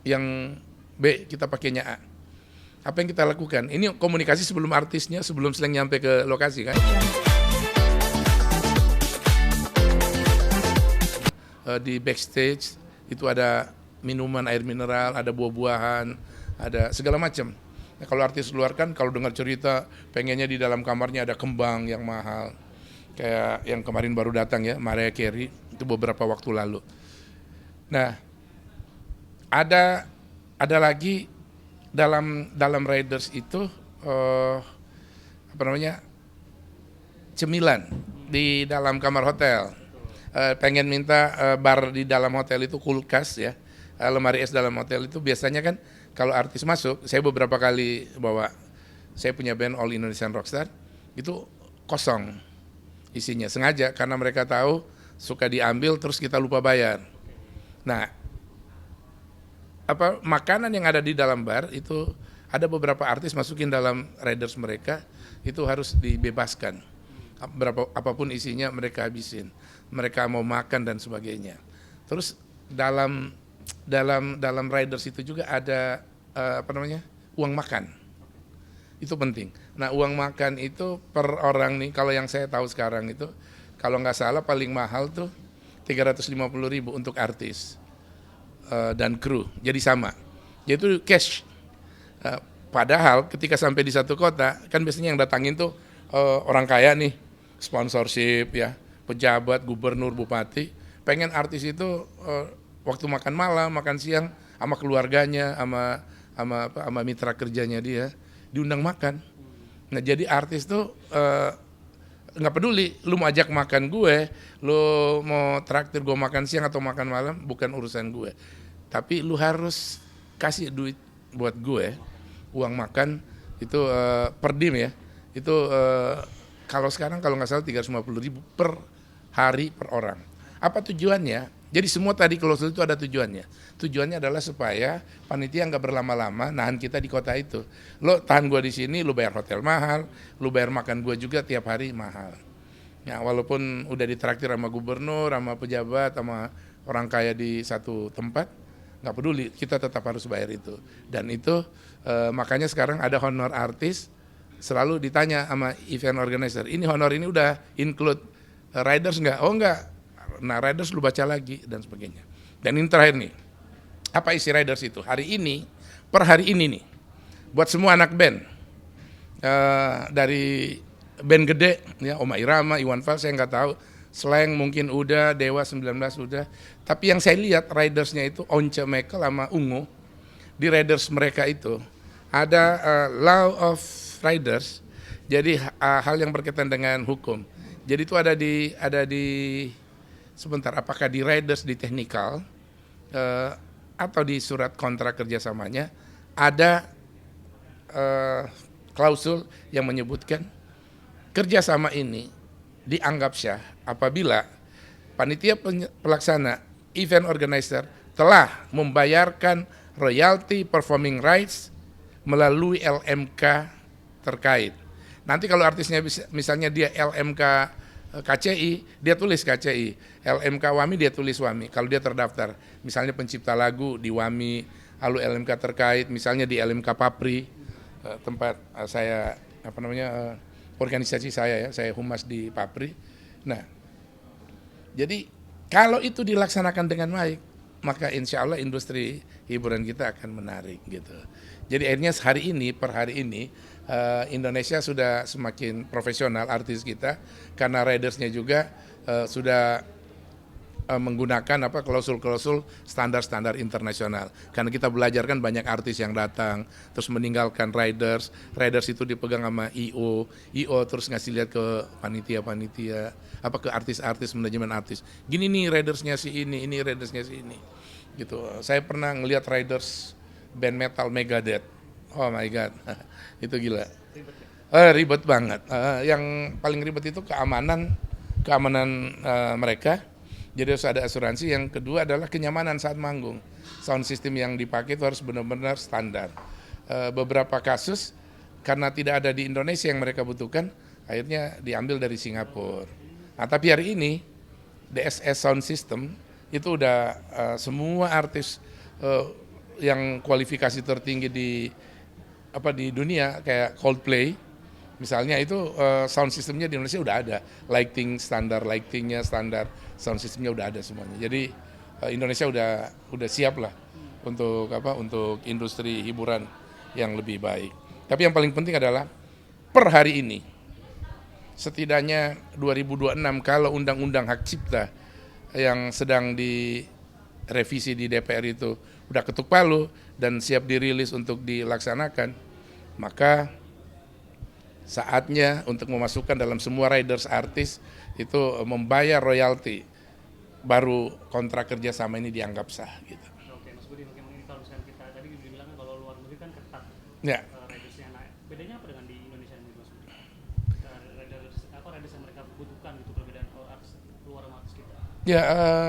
yang B, kita pakainya A. Apa yang kita lakukan? Ini komunikasi sebelum artisnya, sebelum Slank nyampe ke lokasi kan. Di backstage itu ada minuman, air mineral, ada buah-buahan, ada segala macam. Nah, kalau artis luar kan kalau dengar cerita pengennya di dalam kamarnya ada kembang yang mahal. Kayak yang kemarin baru datang ya, Mariah Carey, itu beberapa waktu lalu. Nah, ada lagi dalam Raiders itu apa namanya, cemilan di dalam kamar hotel. Pengen minta bar di dalam hotel itu, kulkas ya, lemari es dalam hotel itu biasanya kan kalau artis masuk, saya beberapa kali bawa, saya punya band All Indonesian Rockstar, itu kosong isinya, sengaja karena mereka tahu suka diambil terus kita lupa bayar. Nah, makanan yang ada di dalam bar itu ada beberapa artis masukin dalam Raiders mereka, itu harus dibebaskan. Apapun isinya mereka habisin. Mereka mau makan dan sebagainya. Terus dalam Raiders itu juga ada uang makan. Itu penting. Nah, uang makan itu per orang nih, kalau yang saya tahu sekarang itu, kalau nggak salah paling mahal tuh 350.000 untuk artis dan kru. Jadi sama. Yaitu cash. Padahal ketika sampai di satu kota, kan biasanya yang datangin tuh orang kaya nih, sponsorship ya, pejabat, gubernur, bupati, pengen artis itu waktu makan malam, makan siang sama keluarganya, sama mitra kerjanya dia diundang makan. Nah, jadi artis tuh nggak peduli, lu mau ajak makan gue, lu mau traktir gue makan siang atau makan malam, bukan urusan gue. Tapi lu harus kasih duit buat gue, uang makan itu per dim ya, itu kalau sekarang kalau nggak salah 350.000 per hari per orang. Apa tujuannya? Jadi semua tadi klausul itu ada tujuannya. Tujuannya adalah supaya panitia nggak berlama-lama nahan kita di kota itu. Lo tahan gue di sini, lo bayar hotel mahal, lo bayar makan gue juga tiap hari mahal. Ya, walaupun udah ditraktir sama gubernur, sama pejabat, sama orang kaya di satu tempat, nggak peduli, kita tetap harus bayar itu. Dan itu makanya sekarang ada honor artis, selalu ditanya sama event organizer, ini honor ini udah include riders nggak? Oh nggak. Nah, riders lu baca lagi dan sebagainya. Dan ini terakhir nih, apa isi riders itu? Hari ini, per hari ini nih, buat semua anak band, dari band gede, ya Oma Irama, Iwan Fals, saya nggak tahu, Slank mungkin udah, Dewa 19 udah. Tapi yang saya lihat ridersnya itu Once Mekel sama Ungu, di riders mereka itu ada law of riders, jadi hal yang berkaitan dengan hukum. Jadi itu ada di sebentar, apakah di riders di technical atau di surat kontrak kerjasamanya ada klausul yang menyebutkan kerjasama ini dianggap syah apabila panitia pelaksana event organizer telah membayarkan royalty performing rights melalui LMK terkait. Nanti kalau artisnya misalnya dia LMK KCI, dia tulis KCI, LMK WAMI dia tulis WAMI. Kalau dia terdaftar, misalnya pencipta lagu di WAMI, lalu LMK terkait, misalnya di LMK Papri, tempat saya organisasi saya ya, saya humas di Papri. Nah, jadi kalau itu dilaksanakan dengan baik, maka insya Allah industri hiburan kita akan menarik gitu. Jadi akhirnya per hari ini Indonesia sudah semakin profesional artis kita, karena ridersnya juga sudah menggunakan klausul-klausul standar-standar internasional. Karena kita belajar kan banyak artis yang datang terus meninggalkan riders itu dipegang sama IO terus ngasih lihat ke panitia, ke artis-artis, manajemen artis. Gini nih ridersnya si ini ridersnya si ini. Gitu. Saya pernah ngelihat riders band metal Megadeth. Oh my god. Itu gila. Ribet banget. Yang paling ribet itu keamanan mereka. Jadi harus ada asuransi. Yang kedua adalah kenyamanan saat manggung. Sound system yang dipakai itu harus benar-benar standar. Beberapa kasus karena tidak ada di Indonesia yang mereka butuhkan, akhirnya diambil dari Singapura. Nah, tapi hari ini DSS Sound System itu udah semua artis yang kualifikasi tertinggi di dunia kayak Coldplay misalnya itu sound systemnya di Indonesia udah ada, lightingnya standar, sound systemnya udah ada semuanya. Jadi Indonesia udah siap lah untuk industri hiburan yang lebih baik. Tapi yang paling penting adalah per hari ini setidaknya 2026 kalau undang-undang hak cipta yang sedang direvisi di DPR itu udah ketuk palu dan siap dirilis untuk dilaksanakan, maka saatnya untuk memasukkan dalam semua riders artis itu membayar royalti, baru kontrak kerjasama ini dianggap sah gitu. Oke, Mas Budi, bagaimana kalau misalnya kita tadi dibilang kalau luar negeri kan ketat Ya. ridersnya, nah bedanya apa dengan di Indonesia ini, Mas Budi? Riders yang mereka butuhkan gitu, perbedaan kalau artis luar sama artis kita? Ya,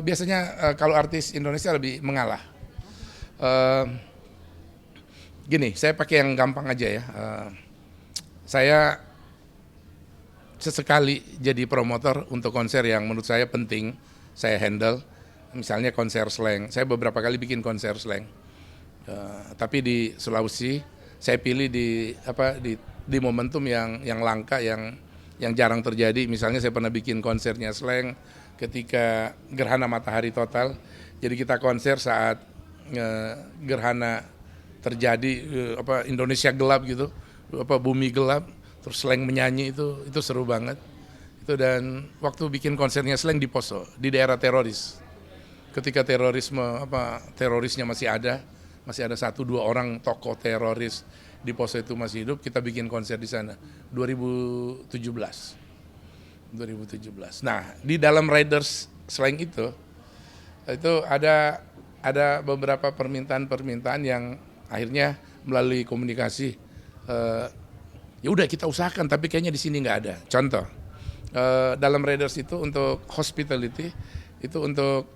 biasanya kalau artis Indonesia lebih mengalah. Gini, saya pakai yang gampang aja ya. Saya sesekali jadi promotor untuk konser yang menurut saya penting, saya handle. Misalnya konser slang, saya beberapa kali bikin konser slang. Tapi di Sulawesi, saya pilih di momentum yang langka, yang jarang terjadi. Misalnya saya pernah bikin konsernya slang ketika gerhana matahari total. Jadi kita konser saat gerhana terjadi, Indonesia gelap gitu, bumi gelap, terus slang menyanyi, itu seru banget. Itu, dan waktu bikin konsernya slang di Poso, di daerah teroris. Ketika terorisnya masih ada 1-2 orang tokoh teroris di Poso itu masih hidup, kita bikin konser di sana 2017. Nah, di dalam Riders Slang itu ada beberapa permintaan yang akhirnya melalui komunikasi, ya udah kita usahakan, tapi kayaknya di sini nggak ada. Contoh, dalam Riders itu untuk hospitality, itu untuk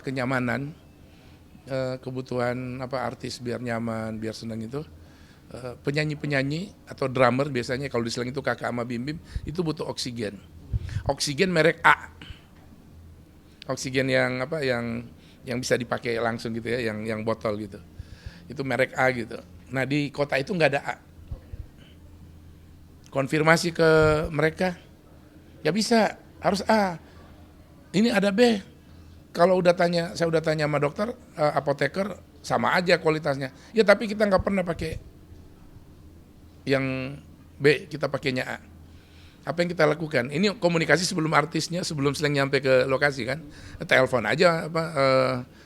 kenyamanan, kebutuhan artis biar nyaman, biar senang itu, penyanyi atau drummer biasanya kalau di slang itu kakak sama bim-bim itu butuh oksigen. Oksigen merek A. Oksigen yang bisa dipakai langsung gitu ya, yang botol gitu. Itu merek A gitu. Nah, di kota itu nggak ada A. Konfirmasi ke mereka, ya bisa, harus A. Ini ada B. Kalau saya udah tanya sama dokter, apoteker, sama aja kualitasnya. Ya tapi kita nggak pernah pakai yang B, kita pakainya A. Apa yang kita lakukan? Ini komunikasi sebelum artisnya, sebelum slang nyampe ke lokasi kan, telepon aja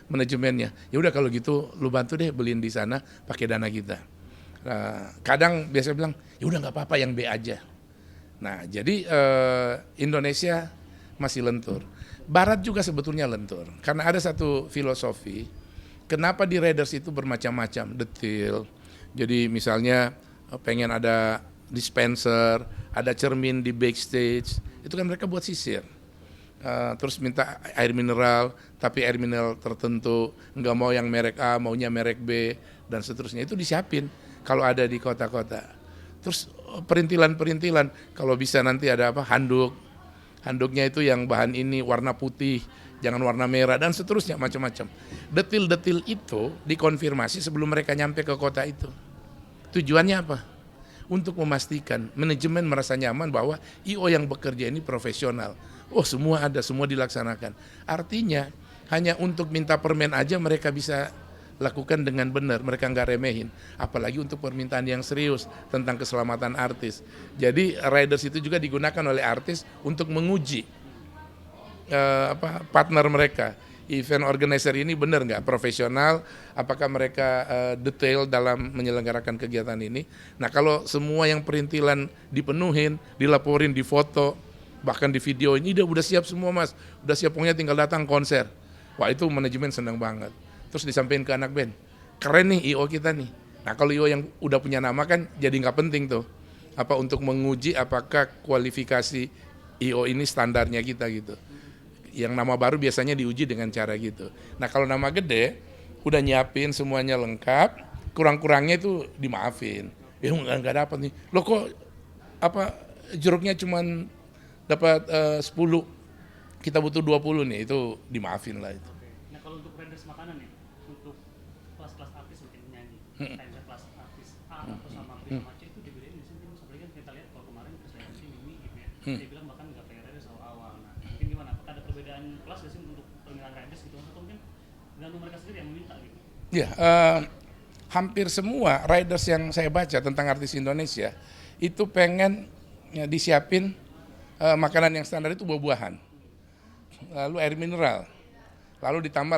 manajemennya. Ya udah kalau gitu, lu bantu deh beliin di sana pakai dana kita. Kadang biasa bilang, ya udah nggak apa-apa yang B aja. Nah jadi Indonesia masih lentur. Barat juga sebetulnya lentur, karena ada satu filosofi. Kenapa di Raiders itu bermacam-macam detail. Jadi misalnya pengen ada dispenser, ada cermin di backstage, itu kan mereka buat sisir. Terus minta air mineral, tapi air mineral tertentu, nggak mau yang merek A, maunya merek B, dan seterusnya. Itu disiapin kalau ada di kota-kota. Terus perintilan-perintilan, kalau bisa nanti ada handuknya itu yang bahan ini warna putih, jangan warna merah, dan seterusnya, macam-macam. Detil-detil itu dikonfirmasi sebelum mereka nyampe ke kota itu. Tujuannya apa? Untuk memastikan manajemen merasa nyaman bahwa IO yang bekerja ini profesional. Oh, semua ada, semua dilaksanakan. Artinya hanya untuk minta permen aja mereka bisa lakukan dengan benar, mereka nggak remehin. Apalagi untuk permintaan yang serius tentang keselamatan artis. Jadi riders itu juga digunakan oleh artis untuk menguji partner mereka. Event organizer ini benar nggak profesional, apakah mereka detail dalam menyelenggarakan kegiatan ini. Nah kalau semua yang perintilan dipenuhin, dilaporin, difoto, bahkan di video ini udah siap semua mas, udah siap, pokoknya tinggal datang konser. Wah itu manajemen senang banget. Terus disampaikan ke anak band, keren nih IO kita nih. Nah kalau IO yang udah punya nama kan jadi nggak penting tuh, untuk menguji apakah kualifikasi IO ini standarnya kita gitu. Yang nama baru biasanya diuji dengan cara gitu. Nah kalau nama gede, udah nyiapin semuanya lengkap, kurang-kurangnya itu dimaafin. Ya nggak dapat nih. Lo kok jeruknya cuman dapat 10, kita butuh 20 nih, itu dimaafin lah itu. Nah kalau untuk Raiders makanan nih, untuk kelas-kelas artis mungkin nyanyi, kayak kelas artis A atau sama B sama C itu dibedain di sini. Sebenarnya kan kita lihat kalau kemarin Krisdayanti Mimi gitu ya, dia bilang bahkan nggak pakai riders awal. Nah mungkin gimana? Apakah ada perbedaan kelas nggak sih untuk pemilihan riders gitu? Atau mungkin tergantung mereka sendiri yang meminta gitu? Ya, hampir semua riders yang saya baca tentang artis Indonesia itu pengen ya, disiapin makanan yang standar itu buah-buahan, lalu air mineral, lalu ditambah